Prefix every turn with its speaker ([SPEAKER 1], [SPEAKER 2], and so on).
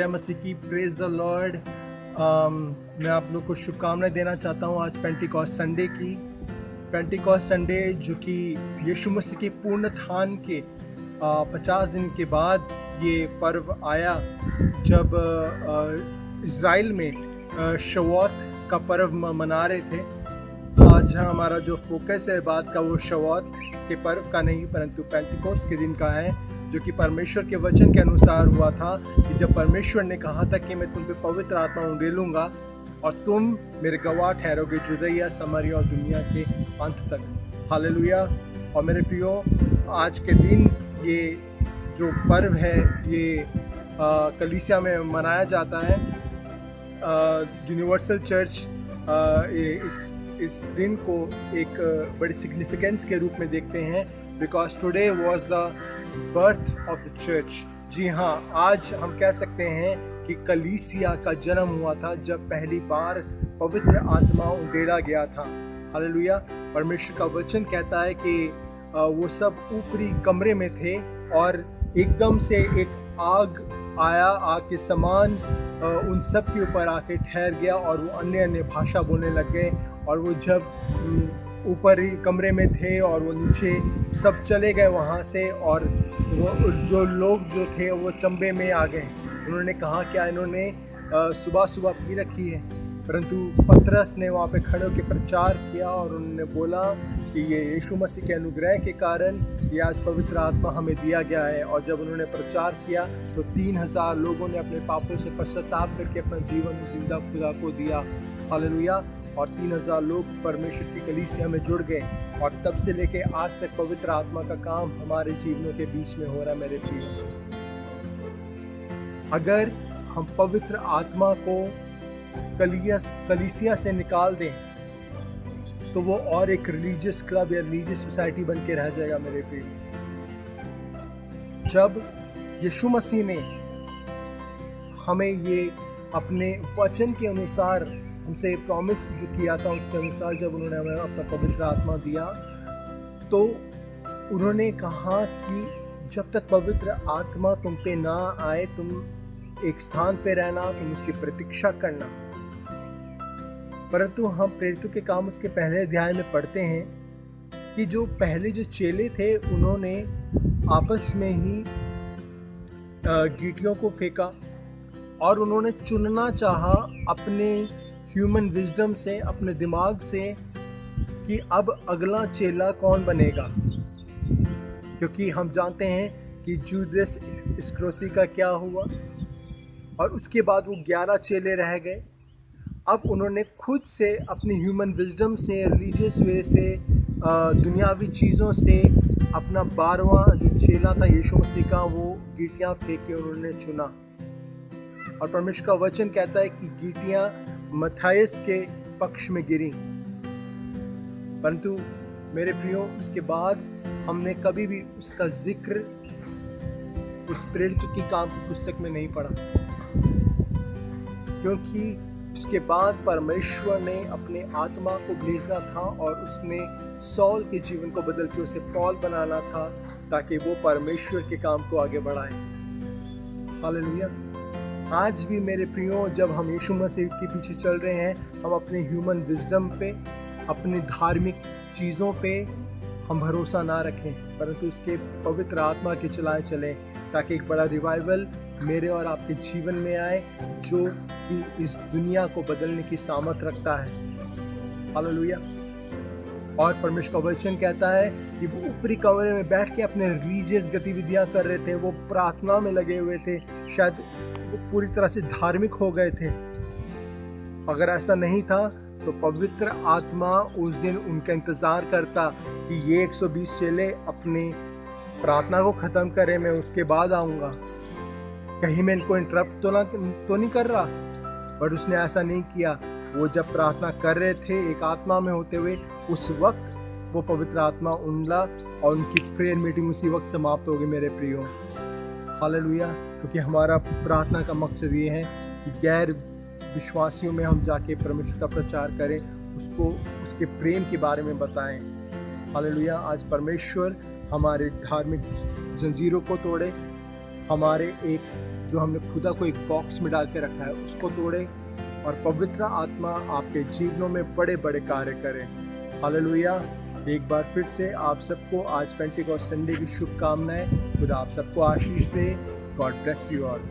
[SPEAKER 1] मसीह की। Praise the Lord. मैं आप लोग को शुभकामनाएं देना चाहता हूँ आज पेंटिकॉस्ट संडे की। पेंटिकॉस्ट संडे जो कि यीशु मसीह के पुनरुत्थान के 50 दिन के बाद ये पर्व आया, जब इज़राइल में शवौत का पर्व मना रहे थे। आज हमारा जो फोकस है बात का वो शवौत के पर्व का नहीं परंतु पेंटिकॉस्ट के दिन का है, जो कि परमेश्वर के वचन के अनुसार हुआ था कि जब परमेश्वर ने कहा था कि मैं तुम पे पवित्र आत्मा उंडेलूंगा और तुम मेरे गवाह ठहरोगे जुदैया, समरिया और दुनिया के अंत तक। हालेलुया। और मेरे प्रियो, आज के दिन ये जो पर्व है ये कलीसिया में मनाया जाता है। यूनिवर्सल चर्च इस दिन को एक बड़ी सिग्निफिकेंस के रूप में देखते हैं, because today was the birth of the church. जी हाँ, आज हम कह सकते हैं कि कलीसिया का जन्म हुआ था जब पहली बार पवित्र आत्मा उंडेला गया था। हालेलुया। परमेश्वर का वचन कहता है कि वो सब ऊपरी कमरे में थे और एकदम से एक आग आया, आग के समान उन सब के ऊपर आके ठहर गया और वो अन्य अन्य भाषा बोलने लग गए। और वो जब ऊपर ही कमरे में थे और वो नीचे सब चले गए वहाँ से, और वो जो लोग जो थे वो चंबे में आ गए। उन्होंने कहा क्या इन्होंने सुबह सुबह पी रखी है, परंतु पतरस ने वहाँ पे खड़े होकर प्रचार किया और उन्होंने बोला कि ये यीशु मसीह के अनुग्रह के कारण ये आज पवित्र आत्मा हमें दिया गया है। और जब उन्होंने प्रचार किया तो 3000 लोगों ने अपने पापों से पश्चाताप करके अपना जीवन जिंदा खुदा को दिया। हालेलुया। और 3000 लोग परमेश्वर की कलीसिया में जुड़ गए और तब से लेके आज तक पवित्र आत्मा का काम हमारे जीवनों के बीच में हो रहा है। मेरे प्रिय, अगर हम पवित्र आत्मा को कलीसिया से निकाल दें तो वो और एक रिलीजियस क्लब या रिलीजियस सोसाइटी बन के रह जाएगा। मेरे प्रिय, जब यीशु मसीह ने हमें ये अपने वचन के अनुसार हमसे प्रॉमिस जो किया था उसके अनुसार जब उन्होंने हमें अपना पवित्र आत्मा दिया तो उन्होंने कहा कि जब तक पवित्र आत्मा तुम पे ना आए तुम एक स्थान पे रहना, तुम उसकी प्रतीक्षा करना। परंतु हम प्रेरितों के काम उसके पहले अध्याय में पढ़ते हैं कि जो पहले जो चेले थे उन्होंने आपस में ही गीटियों को फेंका और उन्होंने चुनना चाहा अपने ह्यूमन विजडम से, अपने दिमाग से कि अब अगला चेला कौन बनेगा, क्योंकि हम जानते हैं कि जूदस इस्करियोती का क्या हुआ और उसके बाद वो 11 चेले रह गए। अब उन्होंने खुद से अपनी ह्यूमन विजडम से, रिलीजियस वे से, दुनियावी चीज़ों से अपना 12वां जो चेला था यीशु मसीह का वो गीटियाँ फेंक के उन्होंने चुना। और परमेश्वर का वचन कहता है कि गीटियाँ मत्थायस के पक्ष में गिरी। परंतु मेरे प्रियो, उसके बाद हमने कभी भी उसका जिक्र उस प्रेरितों की काम की पुस्तक में नहीं पढ़ा, क्योंकि उसके बाद परमेश्वर ने अपने आत्मा को भेजना था और उसने सौल के जीवन को बदल के उसे पौल बनाना था ताकि वो परमेश्वर के काम को आगे बढ़ाए। हालेलुया। आज भी मेरे प्रियो, जब हम यीशु मसीह के पीछे चल रहे हैं, हम अपने ह्यूमन विजडम पे, अपनी धार्मिक चीज़ों पे हम भरोसा ना रखें, परंतु उसके पवित्र आत्मा के चलाए चलें ताकि एक बड़ा रिवाइवल मेरे और आपके जीवन में आए जो कि इस दुनिया को बदलने की सामर्थ रखता है। हालेलुया। और परमेश्वर का वचन कहता है कि वो ऊपरी कमरे में बैठ के अपने रिलीजियस गतिविधियां कर रहे थे, वो प्रार्थना में लगे हुए थे, शायद वो पूरी तरह से धार्मिक हो गए थे। अगर ऐसा नहीं था तो पवित्र आत्मा उस दिन उनका इंतजार करता कि ये 120 चेले अपनी प्रार्थना को खत्म करें, मैं उसके बाद आऊँगा, कहीं मैं इनको इंटरप्ट तो नहीं कर रहा। बट उसने ऐसा नहीं किया। वो जब प्रार्थना कर रहे थे एक आत्मा में होते हुए, उस वक्त वो पवित्र आत्मा उंडला और उनकी प्रेयर मीटिंग उसी वक्त समाप्त हो गई। मेरे प्रियो, हालेलुया। क्योंकि हमारा प्रार्थना का मकसद ये है कि गैर विश्वासियों में हम जाके परमेश्वर का प्रचार करें, उसको उसके प्रेम के बारे में बताएं। हालेलुया। आज परमेश्वर हमारे धार्मिक जंजीरों को तोड़े, हमारे एक जो हमने खुदा को एक बॉक्स में डाल के रखा है उसको तोड़े और पवित्र आत्मा आपके जीवनों में बड़े बड़े कार्य करे। हालेलुया। एक बार फिर से आप सबको आज पेंटिकॉस्ट संडे की शुभकामनाएं। खुदा आप सबको आशीष दे। God bless you all.